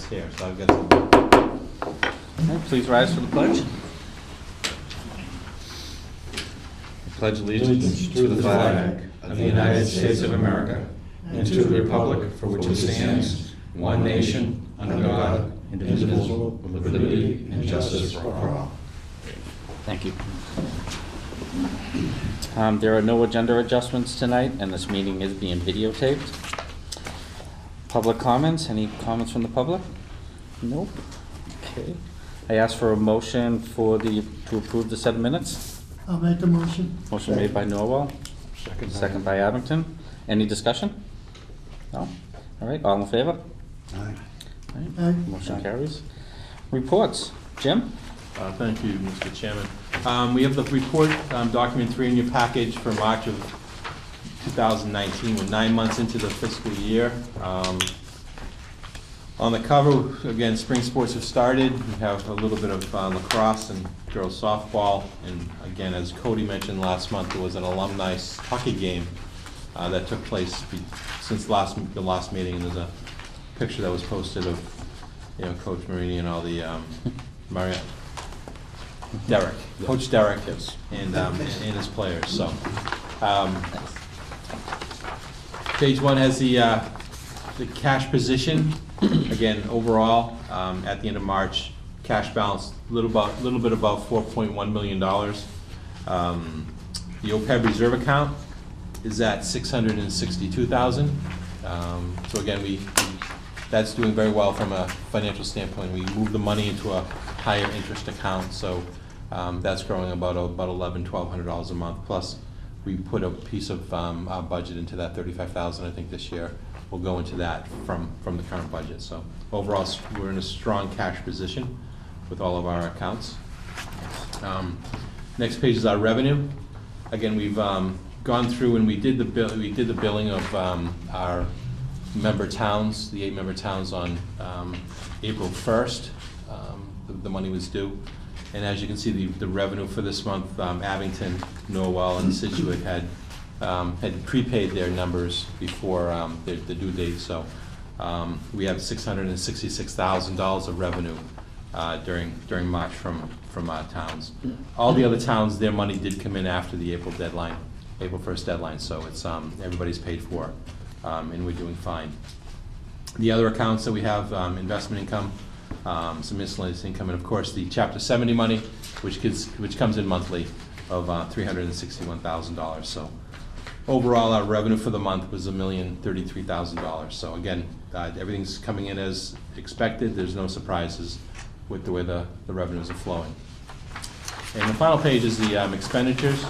was here, so I've got some. Okay, please rise for the pledge. I pledge allegiance to the flag of the United States of America and to the republic for which it stands, one nation, under God, indivisible, with liberty and justice for all. Thank you. There are no agenda adjustments tonight, and this meeting is being videotaped. Public comments? Any comments from the public? Nope. Okay. I ask for a motion to approve the said minutes. I'll make the motion. Motion made by Norwell. Second by Abington. Any discussion? No? All right, all in favor? Aye. All right. Aye. Motion carries. Reports. Jim? Thank you, Mr. Chairman. We have the report, document 3 in your package for March of 2019. We're 9 months into the fiscal year. On the cover, again, spring sports have started. We have a little bit of lacrosse and girls softball. And again, as Cody mentioned last month, there was an alumni hockey game that took place since the last meeting. And there's a picture that was posted of, Coach Marini and all the Derek, Coach Derek, and his players. So, page 1 has the cash position. Again, overall, at the end of March, cash balance little bit above $4.1 million. The OPEB reserve account is at $662,000. So again, that's doing very well from a financial standpoint. We moved the money into a higher interest account, so that's growing about $1,100–1,200 a month. Plus, we put a piece of our budget into that $35,000. I think this year we'll go into that from the current budget. So overall, we're in a strong cash position with all of our accounts. Next page is our revenue. Again, we've gone through and we did the billing of our member towns, the 8 member towns on April 1st. The money was due. And as you can see, the revenue for this month, Abington, Norwell, and Situate had prepaid their numbers before the due date. So we have $666,000 of revenue during March from our towns. All the other towns, their money did come in after the April 1st deadline. So it's everybody's paid for, and we're doing fine. The other accounts that we have, investment income, some miscellaneous income, and of course the Chapter 70 money, which comes in monthly of $361,000. So overall, our revenue for the month was $1,033,000. So again, everything's coming in as expected. There's no surprises with the way the revenues are flowing. And the final page is the expenditures.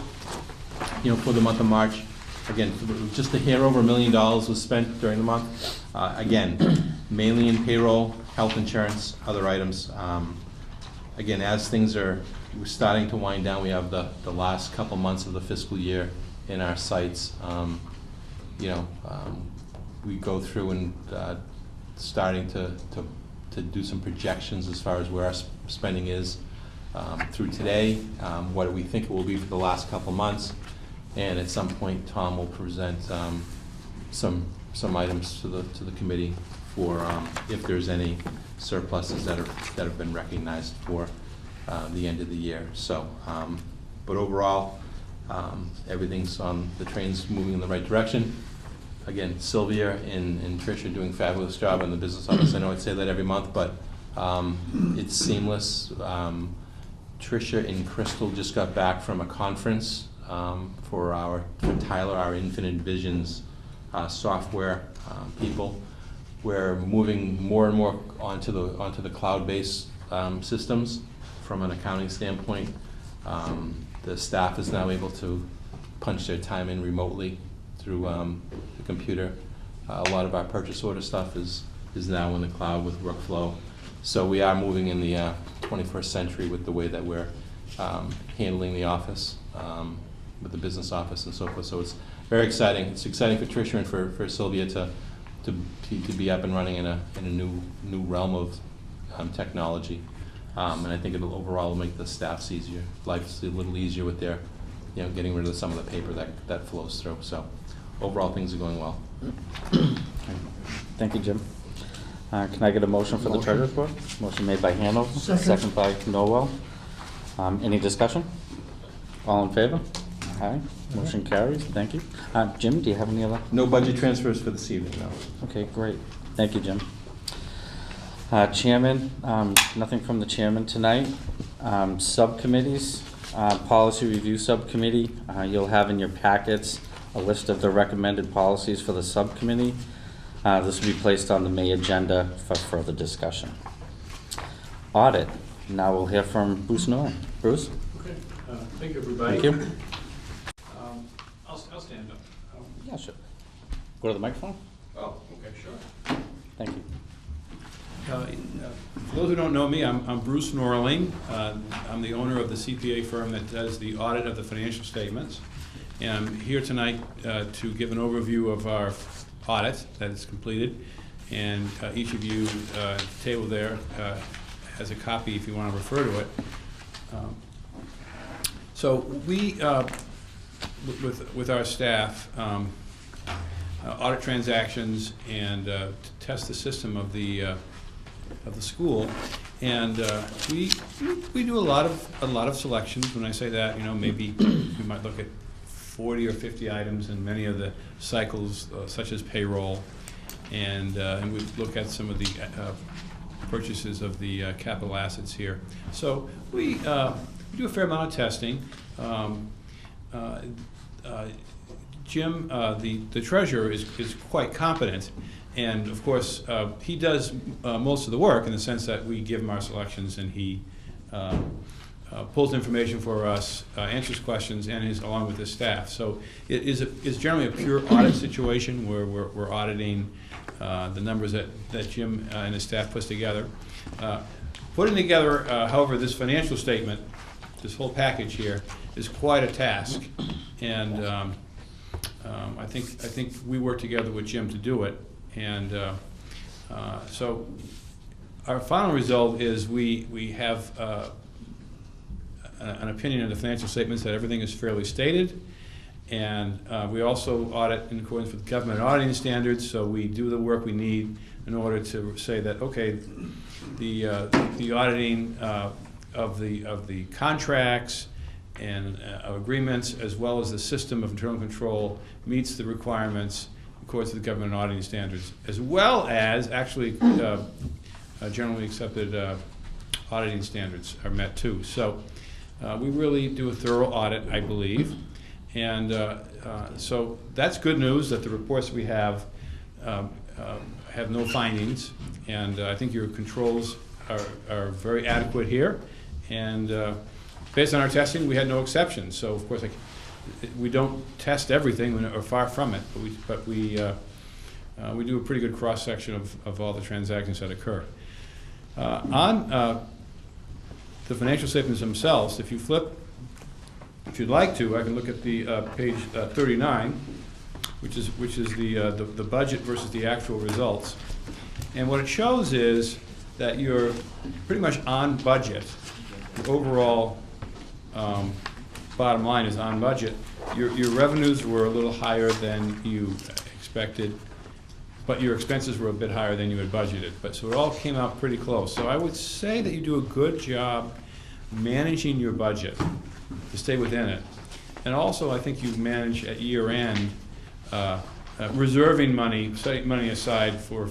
For the month of March, again, just a hair over $1 million was spent during the month. Again, mainly in payroll, health insurance, other items. Again, as things we're starting to wind down, we have the last couple months of the fiscal year in our sights. We go through and starting to do some projections as far as where our spending is through today, what we think it will be for the last couple months, and at some point Tom will present some items to the committee for if there's any surpluses that have been recognized for the end of the year. So, but overall, everything's on the train's moving in the right direction. Again, Sylvia and Trish are doing a fabulous job in the business office. I know I say that every month, but it's seamless. Tricia and Crystal just got back from a conference for Tyler, our Infinite Visions software people. We're moving more and more onto the cloud-based systems from an accounting standpoint. The staff is now able to punch their time in remotely through the computer. A lot of our purchase order stuff is now in the cloud with workflow. So we are moving in the 21st century with the way that we're handling the office, with the business office and so forth. So it's very exciting. It's exciting for Tricia and for Sylvia to be up and running in a new realm of technology. And I think it'll overall make the staff's life's a little easier with their, getting rid of some of the paper that flows through. So overall, things are going well. Thank you, Jim. Can I get a motion for the treasurer's report? Motion made by Hanover, second by Norwell. Any discussion? All in favor? Aye. Motion carries. Thank you. Jim, do you have any other? No budget transfers for this evening, no. Okay, great. Thank you, Jim. Chairman, nothing from the chairman tonight. Subcommittees, Policy Review Subcommittee. You'll have in your packets a list of the recommended policies for the subcommittee. This will be placed on the May agenda for further discussion. Audit. Now we'll hear from Bruce Nolan. Bruce? Okay. Thank you, everybody. Thank you. I'll stand up. Yeah, sure. Go to the microphone. Oh, okay, sure. Thank you. For those who don't know me, I'm Bruce Norling. I'm the owner of the CPA firm that does the audit of the financial statements. And I'm here tonight to give an overview of our audit that is completed. And each of you at the table there has a copy if you want to refer to it. So we, with our staff, audit transactions and test the system of the school, and we do a lot of selections. When I say that, you know, maybe we might look at 40 or 50 items in many of the cycles, such as payroll, and we look at some of the purchases of the capital assets here. So we do a fair amount of testing. Jim, the treasurer, is quite competent, and of course he does most of the work in the sense that we give him our selections and he pulls information for us, answers questions, and is along with his staff. So it is generally a pure audit situation where we're auditing the numbers that Jim and his staff puts together. Putting together, however, this financial statement, this whole package here, is quite a task, and I think we work together with Jim to do it, and so our final result is we have an opinion of the financial statements that everything is fairly stated, and we also audit in accordance with government auditing standards. So we do the work we need in order to say that, okay, the auditing of the contracts and agreements, as well as the system of internal control, meets the requirements in accordance with the government auditing standards, as well as actually generally accepted auditing standards are met too. So we really do a thorough audit, I believe, and so that's good news that the reports we have no findings, and I think your controls are very adequate here, and based on our testing, we had no exceptions. So of course, we don't test everything, or far from it, but we do a pretty good cross section of all the transactions that occur. On the financial statements themselves, if you'd like to, I can look at the page 39, which is the budget versus the actual results. And what it shows is that you're pretty much on budget. The overall bottom line is on budget. Your revenues were a little higher than you expected, but your expenses were a bit higher than you had budgeted. So it all came out pretty close. So I would say that you do a good job managing your budget to stay within it. And also, I think you manage at year end reserving money, setting money aside for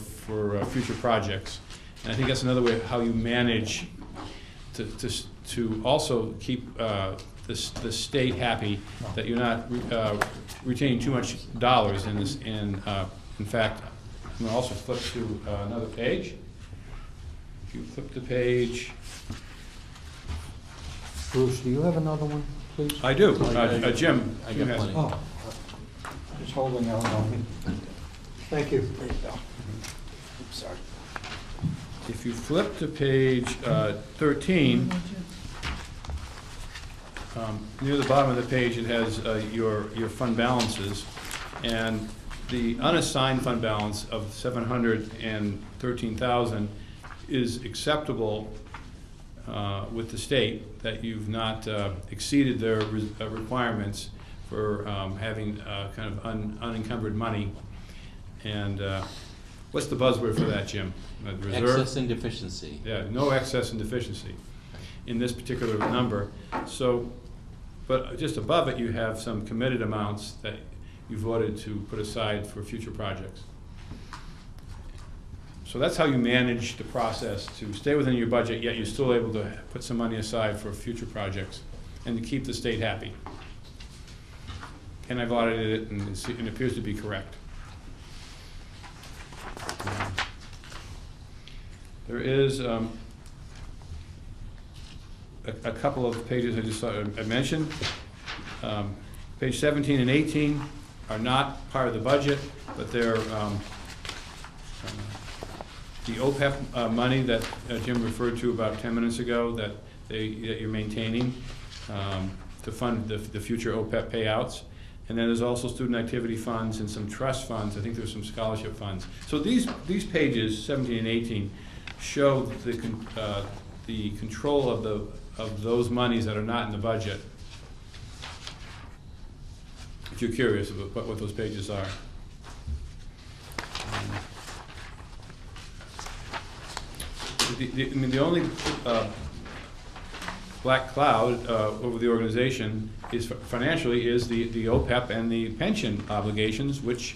future projects. And I think that's another way of how you manage to also keep the state happy, that you're not retaining too much dollars in this. And in fact, I'm going to also flip to another page. If you flip to page. Bruce, do you have another one, please? I do. Jim. I got plenty. Oh, just holding out on me. Thank you. There you go. Oops, sorry. If you flip to page 13, near the bottom of the page, it has your fund balances, and the unassigned fund balance of $713,000 is acceptable with the state, that you've not exceeded their requirements for having kind of unencumbered money, and what's the buzzword for that, Jim? Reserve? Excess and deficiency. Yeah, no excess and deficiency in this particular number. So, but just above it, you have some committed amounts that you voted to put aside for future projects. So that's how you manage the process to stay within your budget, yet you're still able to put some money aside for future projects and to keep the state happy. And I've audited it, and it appears to be correct. There is a couple of pages I just thought I mentioned. Page 17 and 18 are not part of the budget, but they're the OPEB money that Jim referred to about 10 minutes ago that you're maintaining to fund the future OPEB payouts. And then there's also student activity funds and some trust funds. I think there's some scholarship funds. So these pages, 17 and 18, show the control of those monies that are not in the budget. If you're curious about what those pages are. I mean, the only black cloud over the organization is financially is the OPEB and the pension obligations, which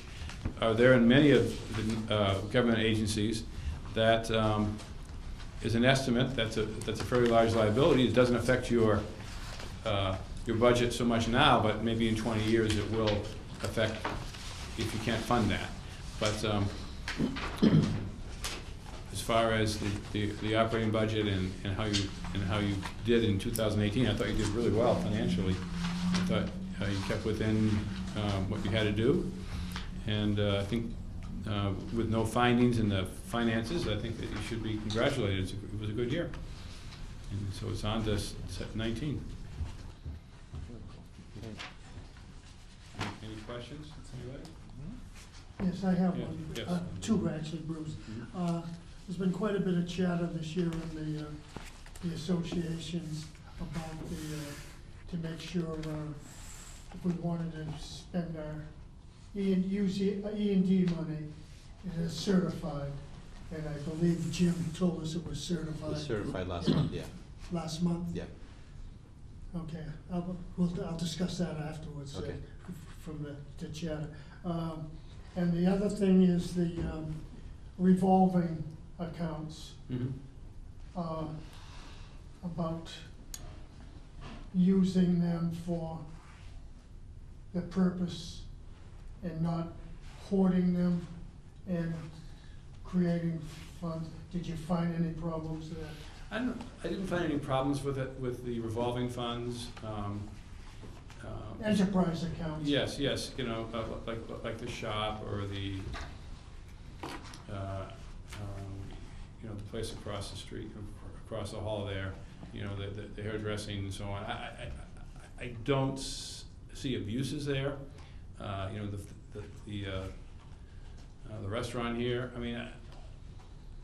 are there in many of the government agencies. That is an estimate. That's a fairly large liability. It doesn't affect your budget so much now, but maybe in 20 years it will affect if you can't fund that. But as far as the operating budget and how you did in 2018, I thought you did really well financially. I thought you kept within what you had to do, and I think with no findings in the finances, I think that you should be congratulated. It was a good year, and so it's on to 19. Any questions? Anybody? Yes, I have one. Yes. Two actually, Bruce. There's been quite a bit of chatter this year in the associations about to make sure if we wanted to spend our E&D money, it is certified. And I believe Jim told us it was certified. It was certified last month, yeah. Last month? Yeah. Okay, I'll discuss that afterwards. Okay. From the chatter. And the other thing is the revolving accounts. Mm-hmm. About using them for the purpose and not hoarding them and creating funds. Did you find any problems there? I didn't find any problems with it, with the revolving funds. Enterprise accounts. Yes, you know, like the shop or the, you know, the place across the street, across the hall there, you know, the hairdressing and so on. I don't see abuses there. You know, the restaurant here, I mean,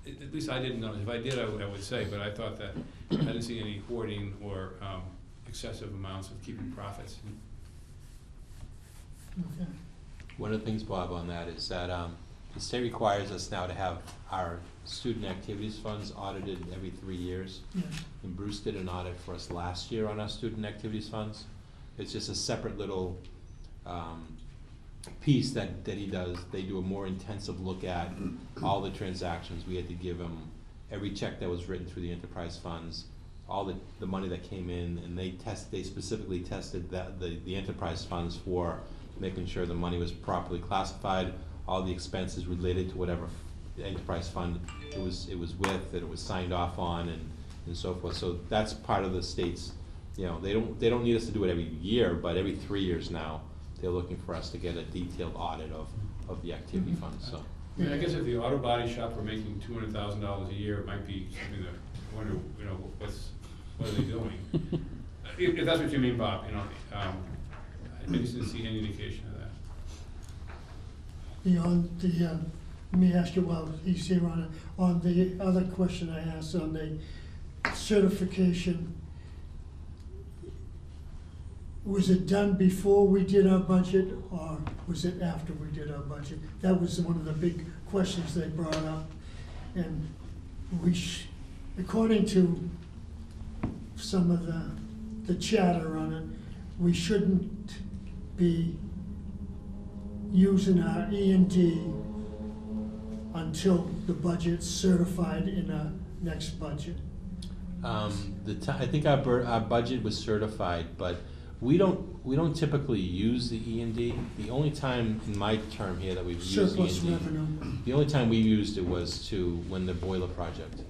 at least I didn't notice. If I did, I would say, but I thought that I didn't see any hoarding or excessive amounts of keeping profits. Okay. One of the things, Bob, on that is that the state requires us now to have our student activities funds audited every 3 years. Yeah. And Bruce did an audit for us last year on our student activities funds. It's just a separate little piece that he does. They do a more intensive look at all the transactions. We had to give him every check that was written through the enterprise funds, all the money that came in, and they specifically tested the enterprise funds for making sure the money was properly classified, all the expenses related to whatever enterprise fund it was with, that it was signed off on, and so forth. So that's part of the state's, you know, they don't need us to do it every year, but every 3 years now they're looking for us to get a detailed audit of the activity funds. So I mean, I guess if the auto body shop were making $200,000 a year, it might be something that I wonder, you know, what are they doing? If that's what you mean, Bob, you know, I just didn't see any indication of that. Beyond the, let me ask you while he's here on the other question I asked on the certification. was it done before we did our budget, or was it after we did our budget? That was one of the big questions they brought up. And according to some of the chatter on it, we shouldn't be using our E&D until the budget's certified in our next budget. I think our budget was certified, but we don't typically use the E&D. The only time in my term here that we've used Surplus E&D, revenue. the only time we used it was when the boiler project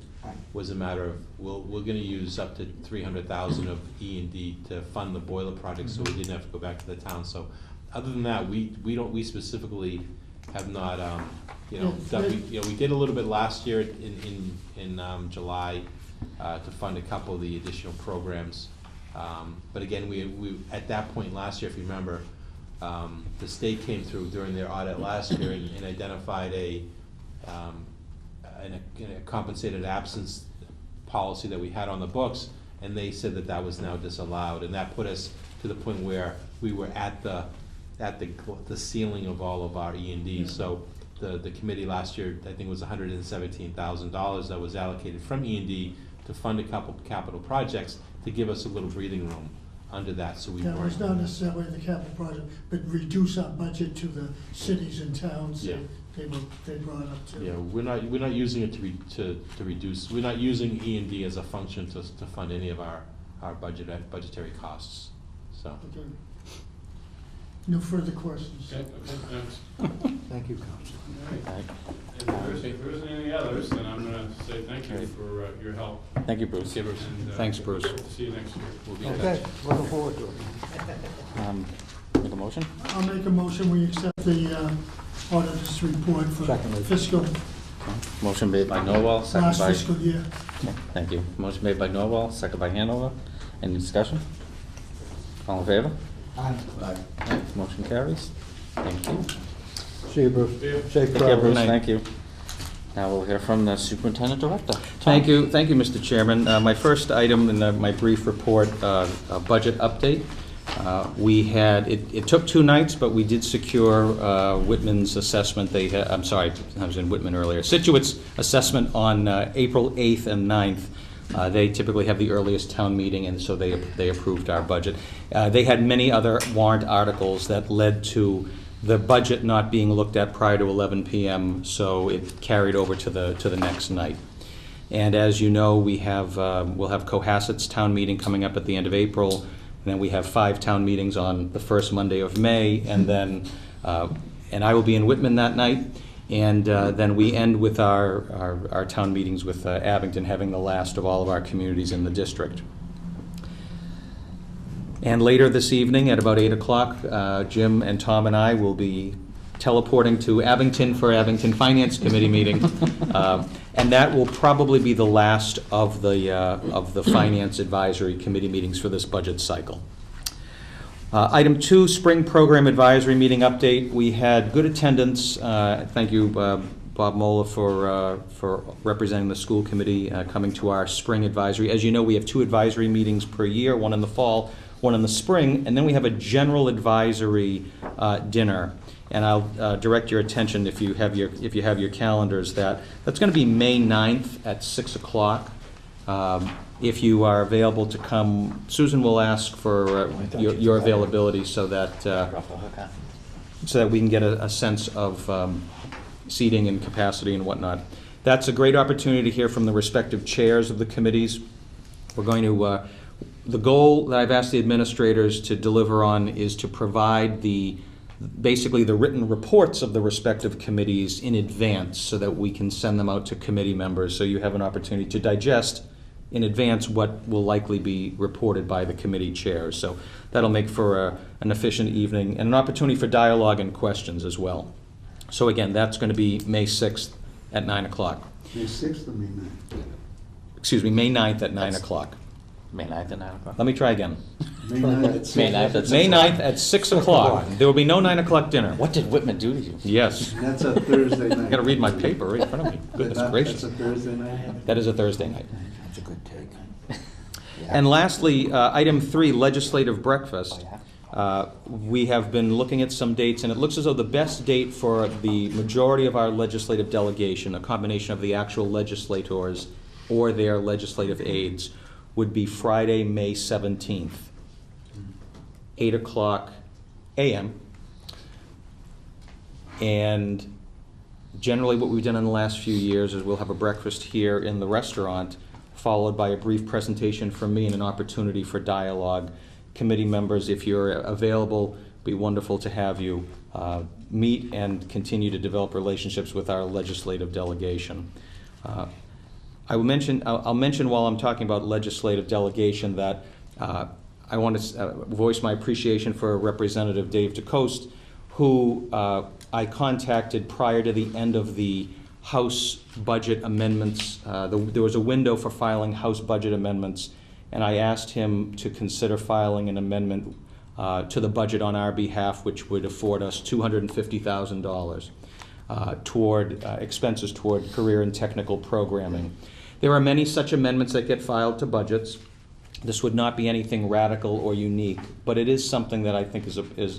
was a matter of, we're gonna use up to 300,000 of E&D to fund the boiler project, so we didn't have to go back to the town. So other than that, we specifically have not, we did a little bit last year in July to fund a couple of the additional programs. But again, we at that point last year, if you remember, the state came through during their audit last year and identified a compensated absence policy that we had on the books, and they said that was now disallowed, and that put us to the point where we were at the ceiling of all of our E&D. So the committee last year, I think it was $117,000 that was allocated from E&D to fund a couple capital projects to give us a little breathing room under that, so we That was weren't. not necessarily the capital project, but reduce our budget to the cities and towns Yeah. they brought up to. Yeah, we're not using it to reduce. We're not using E&D as a function to fund any of our budgetary costs. So. Okay. No further questions. Okay, thanks. Thank you, Council. All right. If there isn't any others, then I'm gonna say thank you for your help. Thank you, Bruce. Okay, Bruce. And, Thanks, Bruce. See you next year. We'll be in Okay, touch. looking forward to it. Make a motion? I'll make a motion, we accept the auditor's report for Secondly. fiscal, Motion made by Norwell, second last by... fiscal year. Okay, thank you. Motion made by Norwell, second by Hanover. Any discussion? All in favor? Aye. Motion carries. Thank you. See you, Bruce. See you. Safe Take care, Bruce. travels. Thank you. Now we'll hear from the Superintendent Director. Thank you, Mr. Chairman. My first item in my brief report, a budget update. It took 2 nights, but we did secure Whitman's assessment. I'm sorry, I was in Whitman earlier. Situate's assessment on April 8th and 9th. They typically have the earliest town meeting, and so they approved our budget. They had many other warrant articles that led to the budget not being looked at prior to 11 p.m., so it carried over to the next night. And as you know, we'll have Cohasset's town meeting coming up at the end of April, and then we have 5 town meetings on the first Monday of May, and then and I will be in Whitman that night. And then we end with our town meetings with Abington having the last of all of our communities in the district. And later this evening at about 8 o'clock, Jim and Tom and I will be teleporting to Abington for Abington Finance Committee meeting. And that will probably be the last of the Finance Advisory Committee meetings for this budget cycle. Item 2, Spring Program Advisory Meeting Update. We had good attendance. Thank you, Bob Mola, for representing the school committee coming to our spring advisory. As you know, we have 2 advisory meetings per year, one in the fall, one in the spring, and then we have a general advisory dinner. And I'll direct your attention, if you have your calendars, that's going to be May 9th at 6 o'clock. If you are available to come, Susan will ask for your availability so that we can get a sense of seating and capacity and whatnot. That's a great opportunity to hear from the respective chairs of the committees. We're going to, the goal that I've asked the administrators to deliver on is to provide basically the written reports of the respective committees in advance so that we can send them out to committee members, so you have an opportunity to digest in advance what will likely be reported by the committee chairs. So that'll make for an efficient evening and an opportunity for dialogue and questions as well. So again, that's going to be May 6th at 9 o'clock. May 6th or May 9th? Excuse me, May 9th at 9 o'clock. May 9th at 9 o'clock. Let me try again. May 9th at 6. May 9th at 6 May o'clock. 9th at 6 o'clock. There will be no 9 o'clock dinner. What did Whitman do to you? Yes. That's a Thursday night. I've got to read my paper right in front of me. Goodness gracious. That's a Thursday night? That is a Thursday night. That's a good take. And lastly, item 3, legislative breakfast. Oh, yeah? We have been looking at some dates, and it looks as though the best date for the majority of our legislative delegation, a combination of the actual legislators or their legislative aides, would be Friday, May 17th, 8 o'clock a.m. And generally what we've done in the last few years is we'll have a breakfast here in the restaurant, followed by a brief presentation from me and an opportunity for dialogue. Committee members, if you're available, it'd be wonderful to have you meet and continue to develop relationships with our legislative delegation. I'll mention while I'm talking about legislative delegation that I want to voice my appreciation for Representative Dave DeCoste, who I contacted prior to the end of the House budget amendments. There was a window for filing House budget amendments, and I asked him to consider filing an amendment to the budget on our behalf, which would afford us $250,000 toward expenses toward career and technical programming. There are many such amendments that get filed to budgets. This would not be anything radical or unique, but it is something that I think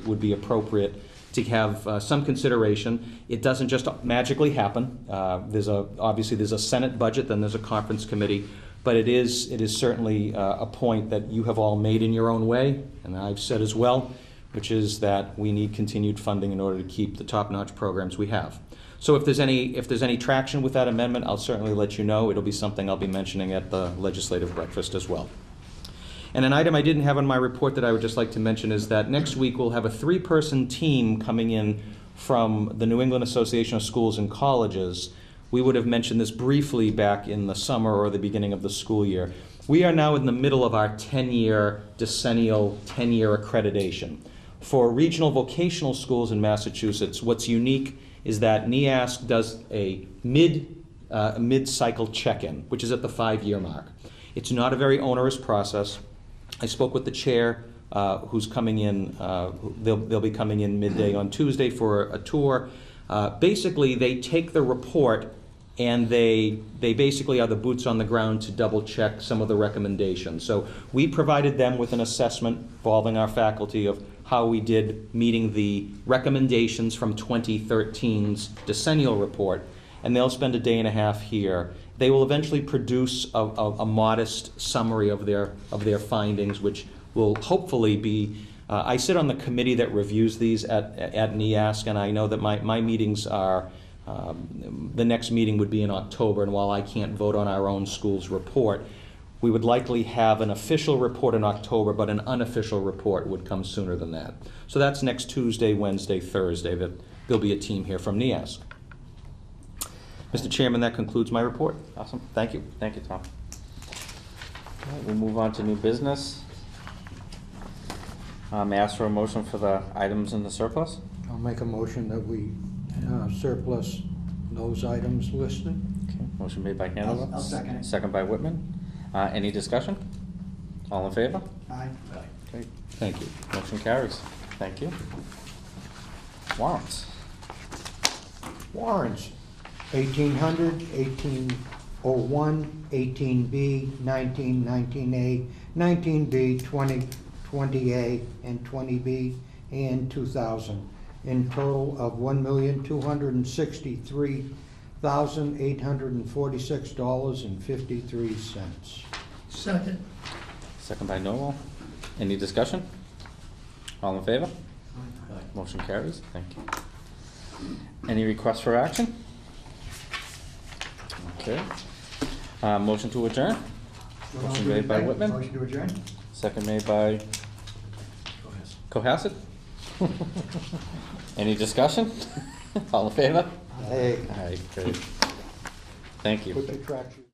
would be appropriate to have some consideration. It doesn't just magically happen. Obviously there's a Senate budget, then there's a conference committee, but it is certainly a point that you have all made in your own way, and I've said as well, which is that we need continued funding in order to keep the top-notch programs we have. So if there's any traction with that amendment, I'll certainly let you know. It'll be something I'll be mentioning at the legislative breakfast as well. And an item I didn't have on my report that I would just like to mention is that next week we'll have a 3-person team coming in from the New England Association of Schools and Colleges. We would have mentioned this briefly back in the summer or the beginning of the school year. We are now in the middle of our 10-year decennial 10-year accreditation. For regional vocational schools in Massachusetts, what's unique is that NEASC does a mid-cycle check-in, which is at the 5-year mark. It's not a very onerous process. I spoke with the chair, who's coming in. They'll be coming in midday on Tuesday for a tour. Basically, they take the report and they basically are the boots on the ground to double check some of the recommendations. So we provided them with an assessment involving our faculty of how we did meeting the recommendations from 2013's decennial report, and they'll spend a day and a half here. They will eventually produce a modest summary of their findings, which will hopefully be, I sit on the committee that reviews these at NEASC, and I know that my meetings are, the next meeting would be in October, and while I can't vote on our own school's report, we would likely have an official report in October, but an unofficial report would come sooner than that. So that's next Tuesday, Wednesday, Thursday, that there'll be a team here from NEASC. Mr. Chairman, that concludes my report. Awesome. Thank you. Thank you, Tom. All right, we'll move on to new business. May I ask for a motion for the items in the surplus? I'll make a motion that we surplus those items listed. Okay. Motion made by Hanson. I'll second it. Second by Whitman. Any discussion? All in favor? Aye. Okay. Thank you. Motion carries. Thank you. Warrants. Warrants, 1800, 1801, 18B, 19, 19A, 19B, 20, 20A, and 20B, and 2000, in total of $1,263,846.53. Second. Second by Noel. Any discussion? All in favor? Motion carries. Thank you. Any requests for action? Okay. Motion to adjourn? Motion made by Whitman. Motion to adjourn? Second made by Cohasset. Any discussion? All in favor? Hey, All right, great. Thank you. put your track sheet.